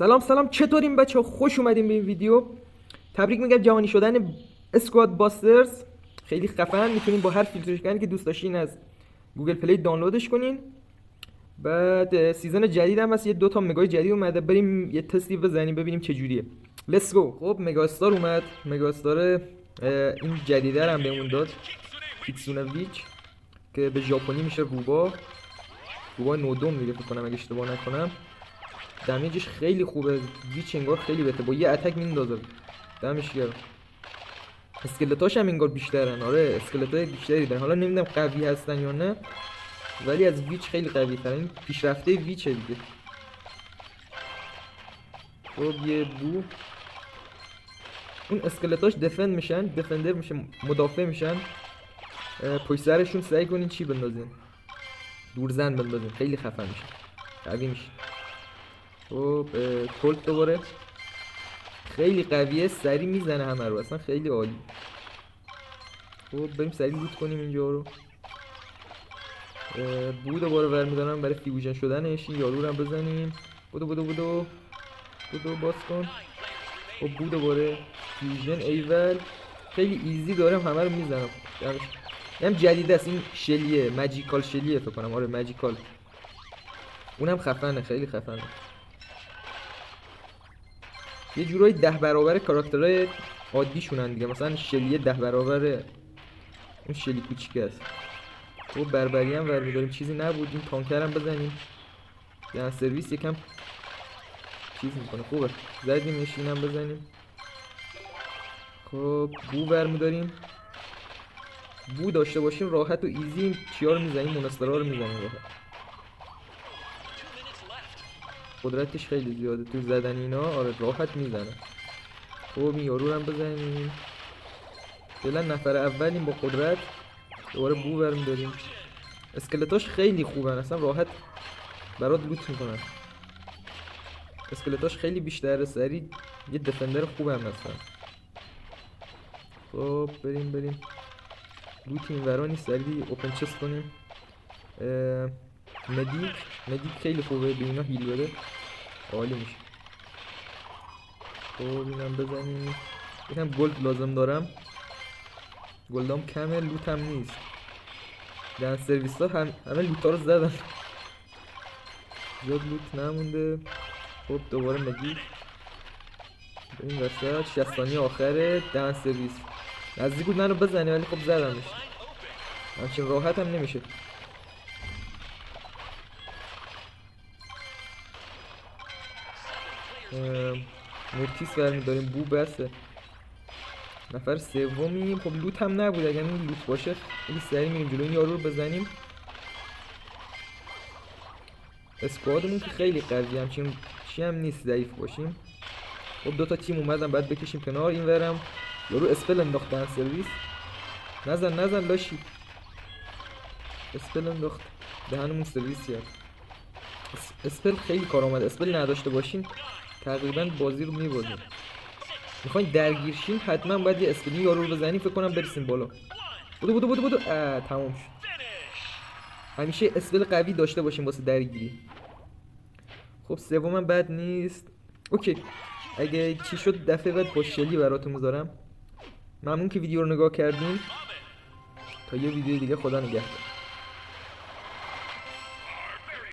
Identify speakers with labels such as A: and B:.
A: سلام چطورین بچه؟ خوش اومدین به این ویدیو. تبریک میگم جهانی شدن اسکواد باسترز. خیلی خفن. میتونین با هر فیلتر که دوست داشتین از گوگل پلی دانلودش کنین. بعد سیزن جدید هم هست، یه دوتا مگای جدید اومده. بریم یه تستی بزنیم ببینیم چه جوریه. لیتس گو. خب مگا استار اومد. مگا استار این جدیده رو هم بهمون داد، کیتسونویچ، که به ژاپنی میشه روبا نودوم دیگه فکر کنم اگه اشتباه نکنم. دمیجش خیلی خوبه. ویچ انگار خیلی بهتره، با یه اتک میندازه. دمش گرم. اسکلتاش هم انگار بیشترن. آره اسکلتای بیشتری دارن. حالا نمیدونم قوی هستن یا نه، ولی از ویچ خیلی قوی ترن. این پیشرفته ویچه دیگه. خب یه بو. اون اسکلتاش دفند میشن، دفندر میشه، مدافع میشن. پشت سرشون سعی کنین چی بندازین، دورزن بندازین، خیلی خفن میشه، قوی میشه. خب تولت دوباره خیلی قویه، سری میزنه همه رو، اصلا خیلی عالی. خب بریم سری لوت کنیم اینجا رو. بو دوباره برمیدارم برای فیوژن شدنش. این یارو رو هم بزنیم. بودو باز کن. خب بو دوباره فیوژن ایول. خیلی ایزی دارم همه رو میزنم. اینم جدیده است، این شلیه، ماجیکال شلیه فکر کنم. آره ماجیکال، اونم خفنه، خیلی خفنه. یه جورایی 10 برابر کاراکترهای عادیشونن دیگه. مثلا شلیه 10 برابر اون شلی کوچیکه است. خب بربری هم برمیداریم، چیزی نبود. این تانکر هم بزنیم. یعنی سرویس یکم چیز میکنه، خوبه. زدیمش. اینم بزنیم. خب بو برمیداریم. بو داشته باشیم راحت و ایزی چیا رو میزنیم، مونسترها رو میزنیم راحت. قدرتش خیلی زیاده تو زدن اینا. آره راحت میزنه. خب این یارو هم بزنیم. فعلا نفر اولیم با قدرت. دوباره بو برمیداریم. اسکلتاش خیلی خوبن، اصلا راحت برات لوت میکنن. اسکلتاش خیلی بیشتره، سری یه دفندر خوبه هم هستن. خب بریم لوت این ورانی سری اوپن چست کنیم. مدیک خیلی خوبه، به اینا هیل بده عالی میشه. خب اینم بزنیم. یکم گلد لازم دارم، گلدام کمه، لوتم نیست. در سرویس ها همه لوت ها رو زدن، زیاد لوت نمونده. خب دوباره مدیک این وسط. 60 ثانیه آخره. دهن سرویس نزدیک بود منو بزنه، ولی خب زدمش. همچین راحت هم نمیشه. مورتیس برمیداریم. بو بسه. نفر سومیم. خب لوت هم نبود، اگر این لوت باشه خیلی سریع میریم جلو. این یارو رو بزنیم. اسکوادمون که خیلی قوی، همچین چی هم نیست ضعیف باشیم. خب دوتا تیم اومدن بعد بکشیم کنار. این ورم یارو اسپل انداختن سرویس. نزن لاشی. اسپل انداخت دهنمون سرویس کرد. اسپل خیلی کار آمده. اسپل نداشته باشین تقریبا بازی رو میبازیم. میخواین درگیرشین حتما باید یه اسپلی یارو رو بزنیم. فکر کنم برسیم بالا. بودو تمام شد. همیشه اسپل قوی داشته باشیم واسه درگیری. خب سومم بد نیست. اوکی اگه چی شد دفعه بعد با شلی براتون میذارم. ممنون که ویدیو رو نگاه کردین. تا یه ویدیو دیگه، خدا نگهدار.